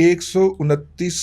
129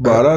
12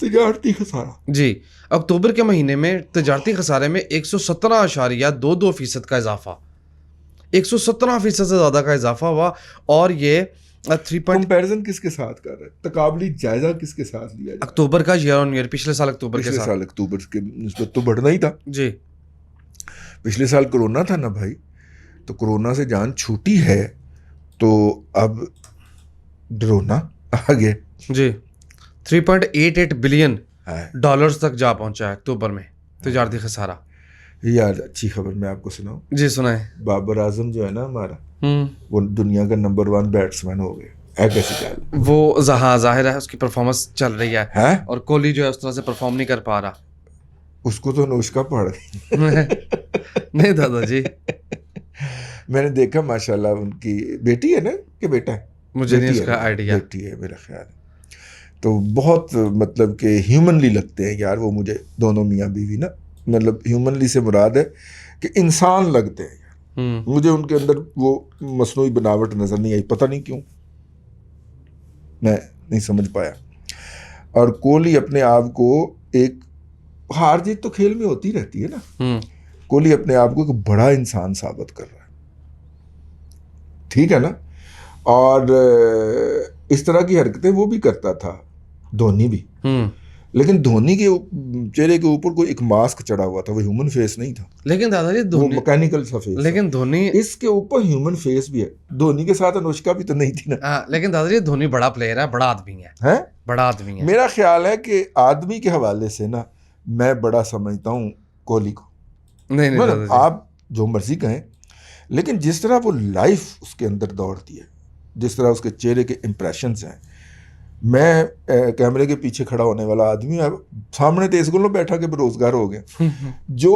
تجارتی خسارہ جی اکتوبر کے مہینے میں تجارتی خسارے میں 117.22% کا اضافہ، 117% سے زیادہ کا اضافہ ہوا، اور یہ 3 کمپیرزن کس کے ساتھ کر رہے ہیں، تقابلی جائزہ کس کے ساتھ لیا جائے؟ اکتوبر کا ایئر آن ایئر، پچھلے سال اکتوبر کے پچھلے ساتھ، سال اکتوبر کے نسبت تو بڑھنا ہی تھا. جی پچھلے سال کرونا تھا نا بھائی، تو کرونا سے جان چھوٹی ہے تو اب ڈرونا آگے. جی 3.88 بلین ہے. ڈالرز تک جا پہنچا ہے اکتوبر میں تجارتی خسارہ. یار اچھی خبر میں آپ کو سناؤں، جی سنائیں. بابر اعظم جو ہے نا ہمارا، وہ دنیا کا نمبر 1 بیٹسمین ہو گئے. ہے کیسی چال؟ وہ ظاہر ہے اس کی پرفارمنس چل رہی ہے، ہے اور کوہلی جو ہے اس طرح سے پرفارم نہیں کر پا رہا. اس کو تو نوشکا پڑ گئی. نہیں دادا جی، میں نے دیکھا ماشاءاللہ ان کی بیٹی ہے نا کہ بیٹا ہے، مجھے نہیں اس کا آئیڈیا. بیٹی ہے میرا خیال ہے. تو بہت مطلب کہ ہیومنلی لگتے ہیں یار وہ مجھے، دونوں میاں بیوی نا. مطلب ہیومنلی سے مراد ہے کہ انسان لگتے ہیں یار. مجھے ان کے اندر وہ مصنوعی بناوٹ نظر نہیں آئی، پتہ نہیں کیوں، میں نہیں سمجھ پایا. اور کوہلی اپنے آپ کو ایک، ہار جیت تو کھیل میں ہوتی رہتی ہے نا، کوہلی اپنے آپ کو ایک بڑا انسان ثابت کر رہا ہے. ٹھیک ہے نا. اور اس طرح کی حرکتیں وہ بھی کرتا تھا دھونی بھی، لیکن دھونی کے چہرے کے اوپر کوئی ایک ماسک چڑھا ہوا تھا، وہ ہیومن فیس نہیں تھا. لیکن دادا جی وہ میکینیکل سا فیس. لیکن دھونی اس کے اوپر ہیومن فیس بھی ہے. دھونی کے ساتھ انوشکا بھی تو نہیں تھی نا. لیکن دادا جی دھونی بڑا پلیئر ہے، بڑا آدمی ہے، بڑا آدمی ہے. میرا خیال ہے کہ آدمی کے حوالے سے نا میں بڑا سمجھتا ہوں کوہلی کو. نہیں آپ جو مرضی کہیں، لیکن جس طرح وہ لائف اس کے اندر دوڑتی ہے، جس طرح اس کے چہرے کے امپریشنز ہیں. میں کیمرے کے پیچھے کھڑا ہونے والا آدمی ہوں، سامنے تیز گلوں بیٹھا کے بے روزگار ہو گئے. جو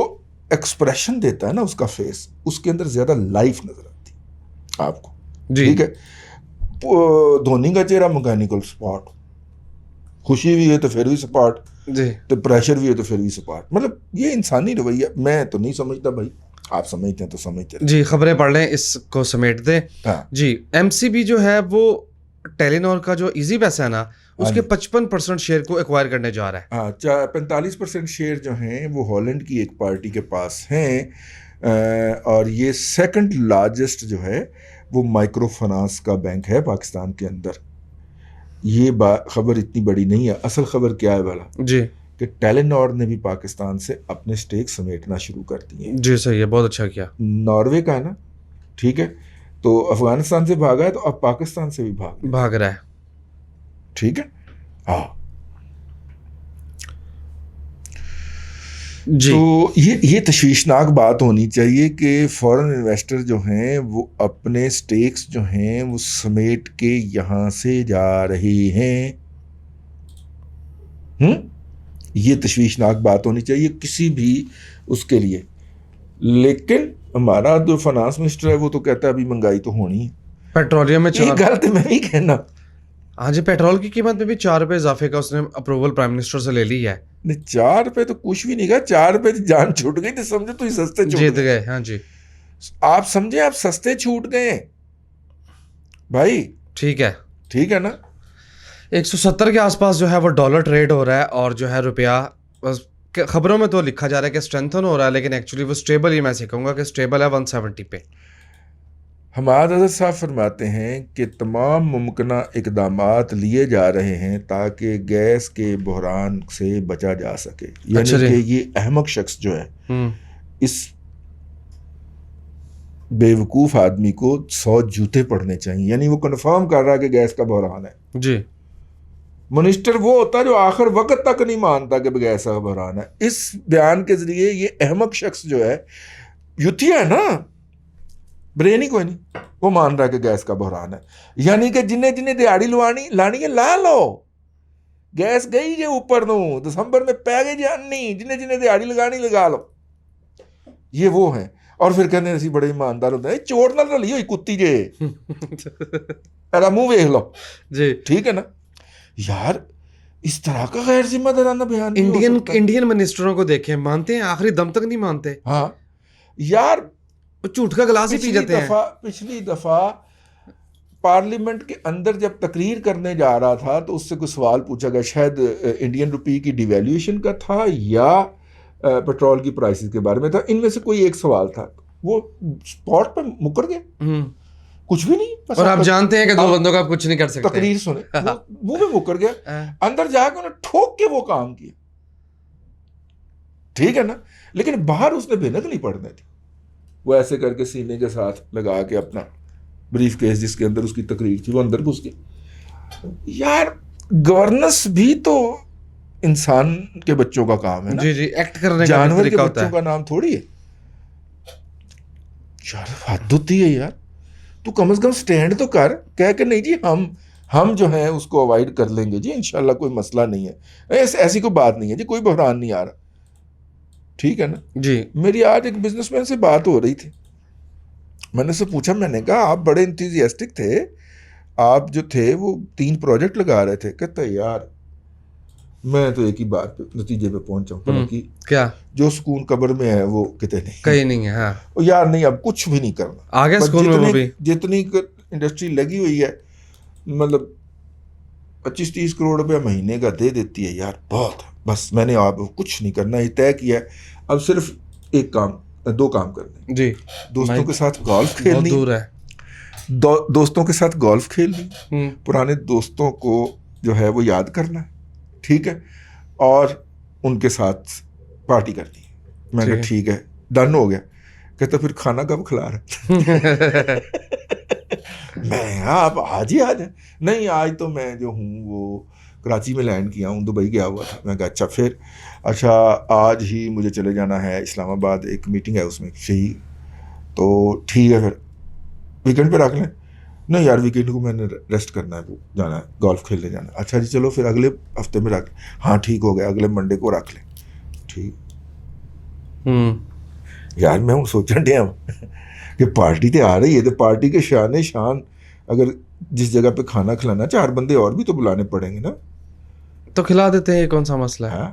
ایکسپریشن دیتا ہے نا اس کا فیس، اس کے اندر زیادہ لائف نظر آتی ہے آپ کو. ٹھیک ہے. دھونی کا چہرہ مکینیکل سپاٹ، خوشی بھی ہے تو پھر بھی سپاٹ، تو پریشر بھی ہے تو پھر بھی سپاٹ. مطلب یہ انسانی رویہ میں تو نہیں سمجھتا بھائی، آپ سمجھتے ہیں تو سمجھتے. جی خبریں پڑھ لیں، اس کو سمیٹ دیں. جی ایم سی بی جو ہے وہ ٹیلی نور کا جو ایزی پیسہ ہے نا، اس کے 55% شیئر کو ایکوائر کرنے جا رہا ہے. ہاں 45% شیئر جو ہیں وہ ہالینڈ کی ایک پارٹی کے پاس ہیں، اور یہ سیکنڈ لارجسٹ جو ہے وہ مائکرو فنانس کا بینک ہے پاکستان کے اندر. یہ خبر اتنی بڑی نہیں ہے. اصل خبر کیا ہے والا جی کہ ٹیلی نور نے بھی پاکستان سے اپنے سٹیک سمیٹنا شروع کر دیے. جی صحیح ہے، بہت اچھا کیا. ناروے کا ہے نا، ٹھیک ہے، تو افغانستان سے بھاگا ہے تو اب پاکستان سے بھی بھاگ رہا ہے. ٹھیک ہے. ہاں جی تو یہ تشویشناک بات ہونی چاہیے کہ فورن انویسٹر جو ہیں وہ اپنے سٹیکس جو ہیں وہ سمیٹ کے یہاں سے جا رہے ہیں. یہ تشویشناک بات ہونی چاہیے کسی بھی اس کے لیے. لیکن ہمارا جو فنانس منسٹر ہے وہ تو کہتا ہے ابھی مہنگائی تو ہونی ہے. پیٹرولیم میں یہ غلط میں نہیں کہنا. ہاں جی پیٹرول کی قیمت میں بھی 4 روپے اضافے کا اس نے اپروول پرائم منسٹر سے لے لی ہے. نہیں 4 روپے تو کچھ بھی نہیں کہا. 4 روپے جان چھوٹ گئی تو سمجھو تو سستے جیت گئے. ہاں جی آپ سمجھے آپ سستے چھوٹ گئے بھائی. ٹھیک ہے، ٹھیک ہے نا. 170 کے آس پاس جو ہے وہ ڈالر ٹریڈ ہو رہا ہے، اور جو ہے روپیہ خبروں میں تو لکھا جا رہا ہے کہ اسٹرینتھن ہو رہا ہے، لیکن ایکچولی وہ اسٹیبل ہی، میں سے کہوں گا کہ اسٹیبل ہے 170 پہ. حماد حضرت صاحب فرماتے ہیں کہ تمام ممکنہ اقدامات لیے جا رہے ہیں تاکہ گیس کے بحران سے بچا جا سکے. یعنی کہ یہ احمق شخص جو ہے، اس بے وقوف آدمی کو 100 جوتے پڑھنے چاہیے. یعنی وہ کنفرم کر رہا ہے کہ گیس کا بحران ہے. جی منسٹر وہ ہوتا ہے جو آخر وقت تک نہیں مانتا کہ گیس کا بحران ہے. اس بیان کے ذریعے یہ احمق شخص جو ہے، یوتھیا ہے نا، برین ہی کوئی نہیں، وہ مان رہا ہے کہ گیس کا بحران ہے. یعنی کہ جنہیں دیہڑی لانی ہے لا لو. گیس گئی جے اوپر نو دسمبر میں پی گئی جانی، جنہیں دیہڑی لگانی لگا لو. یہ وہ ہیں. اور پھر کہنے اسی بڑے ایماندار ہوتے ہیں، چوٹ نہ رلی ہوئی کتی جے منہ ویکھ لو. جی ٹھیک ہے نا. یار اس طرح کا غیر ذمہ دارانہ بیان انڈین منسٹروں کو دیکھیں، مانتے ہیں آخری دم تک نہیں مانتے. ہاں یار جھوٹ کا گلاس ہی پی جاتے ہیں. پچھلی دفعہ پارلیمنٹ کے اندر جب تقریر کرنے جا رہا تھا تو اس سے کوئی سوال پوچھا گیا، شاید انڈین روپی کی ڈیویلیویشن کا تھا یا پیٹرول کی پرائسز کے بارے میں تھا، ان میں سے کوئی ایک سوال تھا، وہ اسپاٹ پہ مکر گیا، کچھ بھی نہیں. اور آپ جانتے ہیں کہ دو بندوں کا آپ کچھ نہیں کر سکتے. تقریر سنے وہ بھی مکر گیا، اندر جا کے انہیں ٹھوک کے وہ کام کیا، ٹھیک ہے نا. لیکن باہر اس نے بھنک نہیں پڑنے تھی، وہ ایسے کر کے سینے کے ساتھ لگا کے اپنا بریف کیس جس کے اندر اس کی تقریر تھی وہ اندر گھس گیا. یار گورننس بھی تو انسان کے بچوں کا کام ہے نا. جی ایکٹ کرنے کا جانور کے طریقہ ہوتا بچوں کا نام تھوڑی ہے. یار حد ہوتی ہے یار. تو کم از کم سٹینڈ تو کر، کہہ کہ نہیں جی ہم جو ہیں اس کو اوائڈ کر لیں گے جی، انشاءاللہ کوئی مسئلہ نہیں ہے، ایسی کوئی بات نہیں ہے جی، کوئی بحران نہیں آ رہا، ٹھیک ہے نا. جی میری آج ایک بزنس مین سے بات ہو رہی تھی، میں نے اس سے پوچھا، میں نے کہا آپ بڑے انتھوزیاسٹک تھے، آپ جو تھے وہ 3 پروجیکٹ لگا رہے تھے. کہتا ہے یار میں تو ایک ہی بات پہ نتیجے پہ پہنچا ہوں کہ کیا جو سکون قبر میں ہے وہ کہتے نہیں، کہیں نہیں ہے. ہاں یار نہیں اب کچھ بھی نہیں کرنا، آگے سکون میں وہ بھی جتنی انڈسٹری لگی ہوئی ہے مطلب 25-30 کروڑ روپیہ مہینے کا دے دیتی ہے یار، بہت. بس میں نے آپ کچھ نہیں کرنا، یہ طے کیا ہے، اب صرف 2 کام کرنے. جی دوستوں کے ساتھ گولف کھیلنی، دور ہے، دوستوں کے ساتھ گولف کھیلنی، پرانے دوستوں کو جو ہے وہ یاد کرنا ہے، ٹھیک ہے، اور ان کے ساتھ پارٹی کرنی ہے. میں کہا ٹھیک ہے ڈن ہو گیا. کہتا پھر کھانا کب کھلا رہے؟ میں آپ آج ہی آج نہیں، آج تو میں جو ہوں وہ کراچی میں لینڈ کیا ہوں، دبئی گیا ہوا تھا. میں کہا اچھا پھر اچھا آج ہی مجھے چلے جانا ہے اسلام آباد، ایک میٹنگ ہے اس میں صحیح، تو ٹھیک ہے پھر ویکینڈ پہ رکھ لیں. نہیں یار ویکینڈ کو میں نے ریسٹ کرنا ہے، جانا ہے گولف کھیلنے جانا ہے. اچھا جی چلو پھر اگلے ہفتے میں رکھ لیں. ہاں ٹھیک ہو گیا، اگلے منڈے کو رکھ لیں. ٹھیک یار میں سوچن ڈیا کہ پارٹی تو آ رہی ہے، تو پارٹی کے شان اگر جس جگہ پہ کھانا کھلانا 4 بندے اور بھی تو بلانے پڑیں گے نا، تو کھلا دیتے ہیں. یہ کون سا مسئلہ ہے؟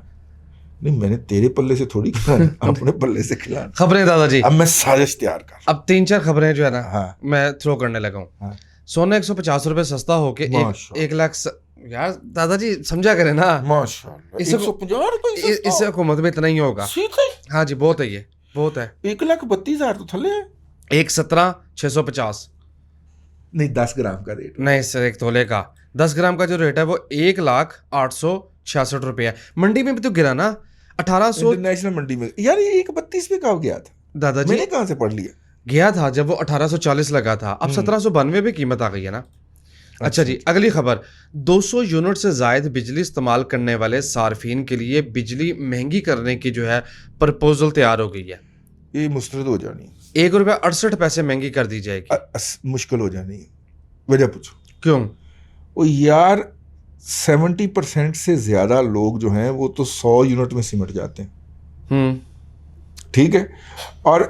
نہیں میں نے تیرے پلے سے تھوڑی کھلانا، اپنے پلے سے کھلانا. خبریں دادا جی، اب میں سازش تیار کر، اب 3-4 خبریں جو ہے نا میں تھرو کرنے لگا ہوں. سونا 150 روپے سستا ہو کے 1 لاکھ. یار دادا جی سمجھا کریں نا، ماشاءاللہ 150 روپے اس حکومت میں اتنا ہی ہوگا. ہاں جی بہت ہے، یہ بہت ہے. 1,32,000 تو تھلے ہے. 1,17,650 نہیں 10 گرام کا ریٹ نہیں سر، 1 تولے کا 10 گرام کا جو ریٹ ہے وہ 1,08,66 روپے ہے. منڈی میں بھی تو گرا نا 1,800 انٹرنیشنل منڈی میں. یار یہ 1,32 پہ کب گیا تھا دادا جی؟ میں نے کہاں سے پڑھ لیا؟ گیا تھا جب وہ 1,840 لگا تھا، اب 1,792 پہ قیمت آ گئی ہے نا. اچھا جی اگلی خبر، 200 یونٹ سے زائد بجلی استعمال کرنے والے صارفین کے لیے بجلی مہنگی کرنے کی جو ہے پرپوزل تیار ہو گئی ہے. یہ مسترد ہو جانی ہے، 1 روپیہ 68 پیسے مہنگی کر دی جائے گی. مشکل ہو جانی ہے. وجہ پوچھو کیوں؟ وہ یار 70% سے زیادہ لوگ جو ہیں وہ تو 100 یونٹ میں سمٹ جاتے ہیں، ٹھیک ہے، اور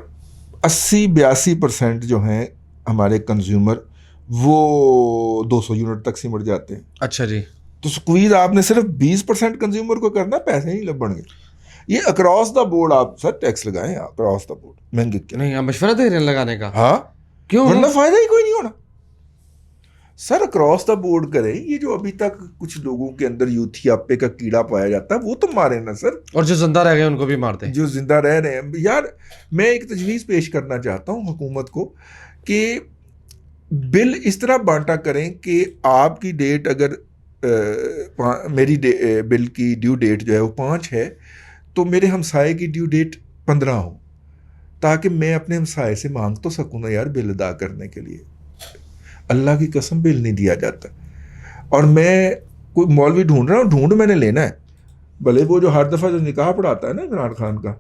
80-82% جو ہیں ہمارے کنزیومر وہ 200 یونٹ تک سمٹ جاتے ہیں. اچھا جی، تو سکویز آپ نے صرف 20% کنزیومر کو کرنا، پیسے نہیں لبن گے. یہ اکراس دا بورڈ آپ سر ٹیکس لگائیں، اکراس دا بورڈ مہنگے کے. نہیں آپ مشورہ دے رہے ہیں لگانے کا؟ ہاں کیوں؟ ورنہ فائدہ ہی کوئی نہیں ہونا سر. اکراس دا بورڈ کریں. یہ جو ابھی تک کچھ لوگوں کے اندر یوتھیاپے کا کیڑا پایا جاتا ہے وہ تو مارے نا سر، اور جو زندہ رہ گئے ان کو بھی مارتے ہیں. جو زندہ رہ رہے ہیں. یار میں ایک تجویز پیش کرنا چاہتا ہوں حکومت کو کہ بل اس طرح بانٹا کریں کہ آپ کی ڈیٹ اگر میری بل کی ڈیو ڈیٹ جو ہے وہ 5 ہے تو میرے ہمسائے کی ڈیو ڈیٹ 15 ہو، تاکہ میں اپنے ہمسائے سے مانگ تو سکوں نا یار بل ادا کرنے کے لیے. اللہ کی قسم بل نہیں دیا جاتا. اور میں کوئی مولوی ڈھونڈ رہا ہوں، ڈھونڈ میں نے لینا ہے، بھلے وہ جو ہر دفعہ جو نکاح پڑھاتا ہے نا عمران خان کا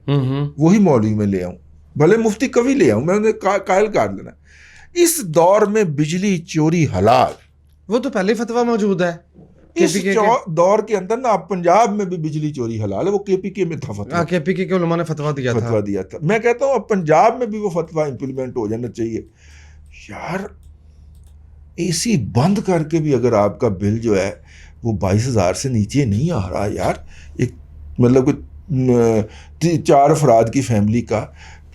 وہی مولوی میں لے آؤں، بھلے مفتی کبھی لے آؤں، میں انہیں قائل کر لینا. اس دور میں بجلی چوری حلال، وہ تو پہلے فتویٰ موجود ہے. اس دور کے اندر نا اب پنجاب میں بھی بجلی چوری حلال ہے. وہ کے پی کے میں تھا فتویٰ، کے پی کے علماء نے فتویٰ دیا تھا. میں کہتا ہوں اب پنجاب میں بھی وہ فتویٰ امپلیمنٹ ہو جانا چاہیے. یار اے سی بند کر کے بھی اگر آپ کا بل جو ہے وہ 22,000 سے نیچے نہیں آ رہا یار، ایک مطلب کہ 4 افراد کی فیملی کا،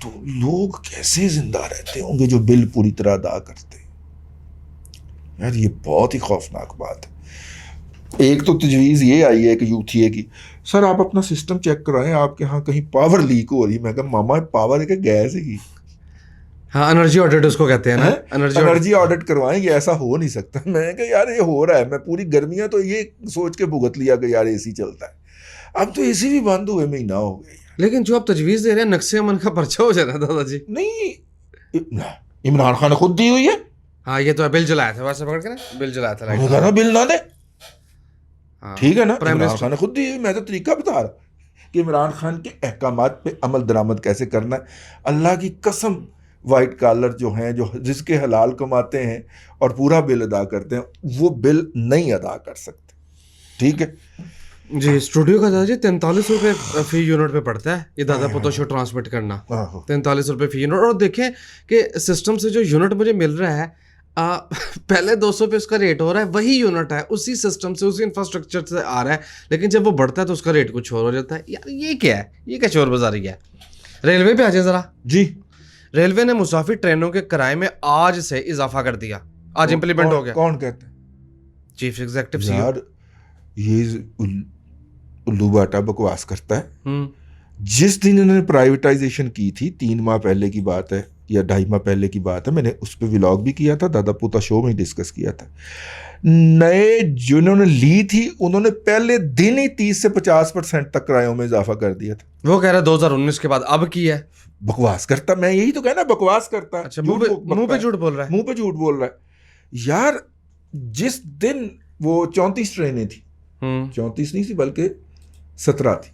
تو لوگ کیسے زندہ رہتے ہوں گے جو بل پوری طرح ادا کرتے ہیں. یار یہ بہت ہی خوفناک بات ہے. ایک تو تجویز یہ آئی ہے کہ یوتھیے کی, سر آپ اپنا سسٹم چیک کرائیں, آپ کے ہاں کہیں پاور لیک ہو رہی. میں کہا ماما پاور ہے کہ گیس ہے کی, ہاں انرجی آڈٹ اس کو کہتے ہیں نا, انرجی آڈٹ کروائیں, یہ ایسا ہو نہیں سکتا. میں کہ یار یہ ہو رہا ہے, میں پوری گرمیاں تو یہ سوچ کے بھگت لیا کہ یار اے سی چلتا ہے, اب تو اے سی بھی بند ہوئے مہینہ ہو گیا. لیکن جو آپ تجویز دے رہے ہیں نقص امن کا پرچہ ہو جا رہا ہے دادا جی. نہیں, عمران خان نے خود دی ہوئی ہے. ہاں یہ تو ہے, بل جلایا تھا ویسے پکڑ کے نا, بل جلایا تھا. میں کہا نا بل نہ دے, ٹھیک ہے نا, پرائم عمران منسٹر خان نے خود دی ہوئی. میں تو طریقہ بتا رہا کہ عمران خان کے احکامات پہ عمل درآمد کیسے کرنا ہے. اللہ کی قسم وائٹ کالر جو ہیں, جو جس کے حلال کماتے ہیں اور پورا بل ادا کرتے ہیں, وہ بل نہیں ادا کر سکتے. ٹھیک ہے جی. اسٹوڈیو کا دادا جی 43 روپے فی یونٹ پہ پڑتا ہے یہ دادا پوتا شو ٹرانسمٹ کرنا, 43 روپے فی یونٹ. اور دیکھیں کہ سسٹم سے جو یونٹ مجھے مل رہا ہے, پہلے 200 پہ اس کا ریٹ ہو رہا ہے, وہی یونٹ ہے, اسی سسٹم سے اسی انفراسٹرکچر سے آ رہا ہے, لیکن جب وہ بڑھتا ہے تو اس کا ریٹ کچھ اور ہو جاتا ہے. یار یہ کیا ہے, یہ کیا چور بازاری ہے. ریلوے پہ آ جائیں ذرا. جی. ریلوے نے مسافر ٹرینوں کے کرائے میں آج سے اضافہ کر دیا, آج امپلیمنٹ ہو گیا. کون کہتے ہیں؟ Chief executive. یار یہ الو باٹا بکواس کرتا ہے. جس دن انہوں نے پرائیویٹائزیشن کی تھی 3 ماہ پہلے کی بات ہے یا 2.5 ماہ پہلے کی بات ہے, میں نے اس پہ ولاگ بھی کیا تھا, دادا پوتا شو میں ڈسکس کیا تھا. نئے جنہوں نے لی تھی انہوں نے پہلے دن ہی 30 سے 50% تک کرایوں میں اضافہ کر دیا تھا. وہ کہہ رہا ہے 2019 کے بعد اب کی ہے. بکواس کرتا, میں یہی تو کہنا, بکواس کرتا. اچھا, منہ پہ جھوٹ بول رہا ہے, منہ پہ جھوٹ بول رہا ہے. یار جس دن وہ 34 ٹرینیں تھی, 34 نہیں تھی بلکہ 17 تھی,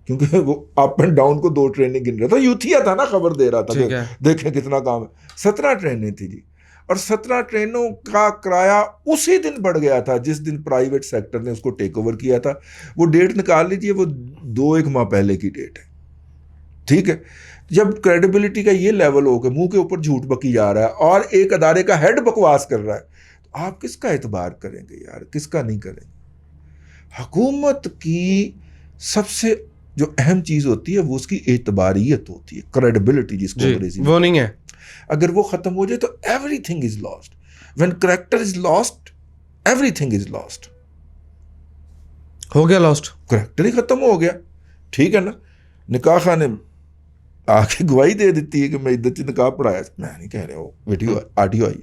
کیونکہ وہ اپ اینڈ ڈاؤن کو 2 ٹرینیں گن رہا تھا, یوتھیا تھا نا, خبر دے رہا تھا, دیکھیں کتنا کام ہے. 17 ٹرینیں تھی جی, اور 17 ٹرینوں کا کرایہ اسی دن بڑھ گیا تھا جس دن پرائیویٹ سیکٹر نے اس کو ٹیک اوور کیا تھا. وہ ڈیٹ نکال لیجیے, وہ 2-1 ماہ پہلے کی ڈیٹ ہے. ٹھیک ہے, جب کریڈیبلٹی کا یہ لیول ہو کہ منہ کے اوپر جھوٹ بکی جا رہا ہے اور ایک ادارے کا ہیڈ بکواس کر رہا ہے, تو آپ کس کا اعتبار کریں گے یار, کس کا نہیں کریں گے. حکومت کی سب سے جو اہم چیز ہوتی ہے وہ اس کی اعتباریت ہوتی ہے, کریڈیبلٹی جس کو انگریزی میں, وہ نہیں ہے. اگر وہ ختم ہو جائے تو everything is lost. When character is lost everything is lost. ہو گیا لاسٹ, کریکٹر ہی ختم ہو گیا. ٹھیک ہے نا, نکاح خانے آ کے گواہی دے دیتی ہے کہ میں عدت نکاح پڑھایا, میں نہیں کہہ رہا ہوں, ویڈیو آڈیو آئی.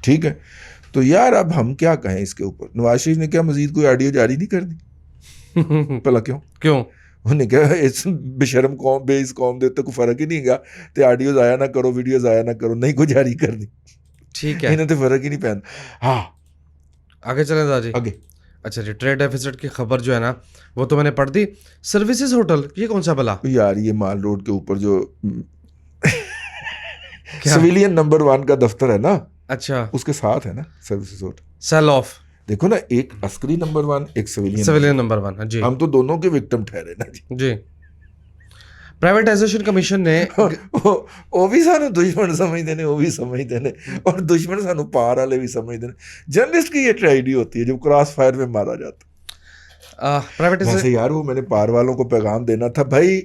ٹھیک ہے, تو یار اب ہم کیا کہیں اس کے اوپر. نواز شریف نے کیا مزید کوئی آڈیو جاری نہیں کر دی؟ بھلا کیوں؟ انہوں نے کہا اس بشرم قوم بے اس قوم دے تو کوئی فرق ہی نہیں گا, تو آڈیو ضائع نہ کرو, ویڈیو ضائع نہ کرو, نہیں کوئی جاری کر دی. ٹھیک ہے, انہیں تو فرق ہی نہیں پہنتا. ہاں آگے چلیں دادا جی. آگے. اچھا جی, ٹریڈ ڈیفیسٹ کی خبر جو ہے نا وہ تو میں نے پڑھ دی. سروسز ہوٹل, یہ کون سا بلا یار, یہ مال روڈ کے اوپر جو سویلین نمبر 1 کا دفتر ہے نا, اچھا اس کے ساتھ ہے نا سروسز ہوٹل. سیل آف, دیکھو نا, ایک عسکری نمبر 1, ایک سویلین نمبر 1. جی, ہم تو دونوں کے وکٹم ٹھہرے نا جی. پرائیویٹائزیشن کمیشن نے وہ بھی سانو دشمن سمجھتے ہیں, وہ بھی سمجھتے ہیں, اور دشمن سانو پار والے بھی سمجھتے ہیں. جرنلسٹ کی یہ ٹریجڈی ہوتی ہے جب کراس فائر میں مارا جاتا. ویسے یار وہ میں نے پار والوں کو پیغام دینا تھا, بھائی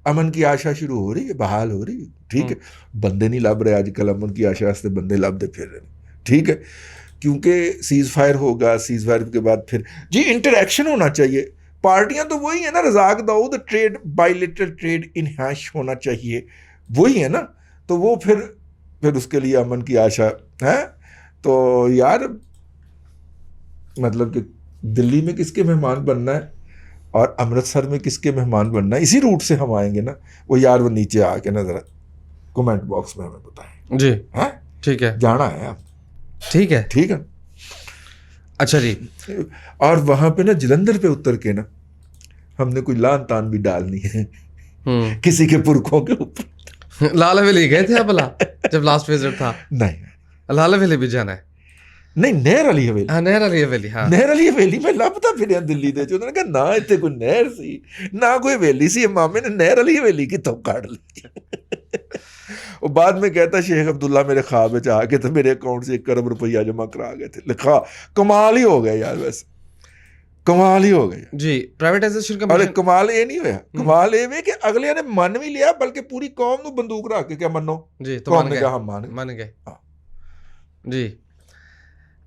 امن کی آشا شروع ہو رہی ہے, بحال ہو رہی ہے. ٹھیک ہے, بندے نہیں لب رہے آج کل, امن کی آشا سے بندے لبتے پھر رہے. ٹھیک ہے, کیونکہ سیز فائر ہوگا, سیز فائر کے بعد پھر جی انٹریکشن ہونا چاہیے. پارٹیاں تو وہی ہیں نا, رزاق داؤد, ٹریڈ بائیلیٹرل ٹریڈ انہانس ہونا چاہیے, وہی ہے نا. تو وہ پھر اس کے لیے امن کی آشا ہے. تو یار مطلب کہ دلی میں کس کے مہمان بننا ہے اور امرتسر میں کس کے مہمان بننا ہے, اسی روٹ سے ہم آئیں گے نا. وہ یار وہ نیچے آ کے نا ذرا کومنٹ باکس میں ہمیں بتائیں. جی ہاں ٹھیک ہے, جانا ہے آپ. ٹھیک ہے, ٹھیک ہے. اچھا جی. اور وہاں پہ نا جلندھر پہ اتر کے نا ہم نے کوئی لان تان بھی ڈالنی ہے کسی کے پرکھوں کے اوپر. لال حویلی گئے تھے بلا جب لاسٹ وزٹ تھا؟ نہیں, لال حویلی بھی جانا ہے. نہیں, نہر علی حویلی. ہاں نہر علی حویلی. ہاں نہر علی حویلی میں لبتا پھر دلی دے چ کہا نہ اتنے کوئی نہر سی نہ کوئی حویلی سی, مامے نے نہر علی حویلی کی تو کاٹ لی. وہ بعد میں کہتا شیخ عبداللہ میرے خواب میں آ کے تو میرے اکاؤنٹ سے 1 کروڑ روپیہ جمع کرا گئے تھے. لکھا کمال ہی ہو گیا یار, ویسے کمال ہی ہو گیا جی. پرائیویٹائزیشن کا ارے کمال یہ نہیں ہوا, کمال یہ کہ اگلے نے من بھی لیا, بلکہ پوری قوم نو بندوق رکھ کے کیا منو جی, تو قوم نے کہا ہم مان گئے. جی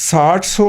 60-100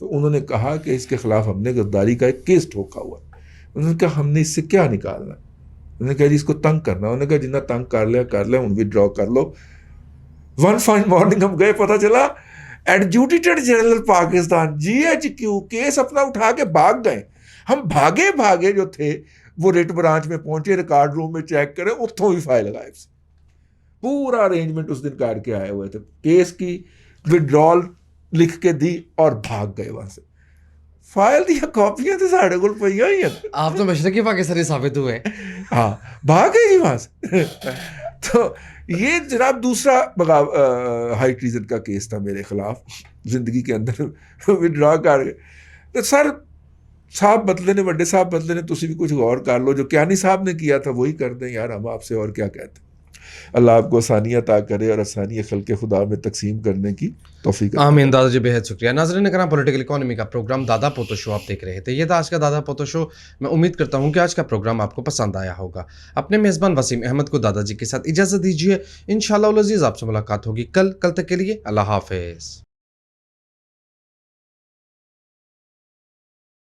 تو انہوں نے کہا کہ اس کے خلاف ہم نے غداری کا ایک کیس ٹھوکا ہوا. انہوں نے کہا ہم نے اس سے کیا نکالنا. انہوں نے کہا جی اس کو تنگ کرنا. انہوں نے کہا جتنا تنگ کر لیا ان وڈرا کر لو. ون فائن مارننگ ہم گئے, پتہ چلا ایڈجوڈیٹڈ جنرل پاکستان GHQ کیس اپنا اٹھا کے بھاگ گئے. ہم بھاگے جو تھے وہ ریٹ برانچ میں پہنچے, ریکارڈ روم میں چیک کرے, اتوں بھی فائل غائب سے. پورا ارینجمنٹ اس دن کر کے آئے ہوئے تھے, کیس کی وڈرال لکھ کے دی اور بھاگ گئے وہاں سے. فائل دیا کاپیاں تو ساڑھے کو پہ ہی ہیں. آپ تو مشرقی پاکستانی ثابت ہوئے. ہاں بھاگ گئے جی وہاں سے. تو یہ جناب دوسرا ہائی ٹریزن کا کیس تھا میرے خلاف زندگی کے اندر. وڈرا کر گئے تو سر صاحب بدلے نے, وڈے صاحب بدلے نے, تسی بھی کچھ غور کر لو, جو کیانی صاحب نے کیا تھا وہی کر دیں یار, ہم آپ سے اور کیا کہتے ہیں. اللہ آپ کو آسانی عطا کرے اور آسانی خلق خدا میں تقسیم کرنے کی توفیق. آمین. دادا جی بہت شکریہ. ناظرین کرام, پولیٹیکل اکانومی کا پروگرام دادا پوتو شو آپ دیکھ رہے تھے. یہ تھا آج کا دادا پوتو شو. میں امید کرتا ہوں کہ آج کا پروگرام آپ کو پسند آیا ہوگا. اپنے میزبان وسیم احمد کو دادا جی کے ساتھ اجازت دیجیے. انشاءاللہ العزیز آپ سے ملاقات ہوگی کل تک کے لیے اللہ حافظ.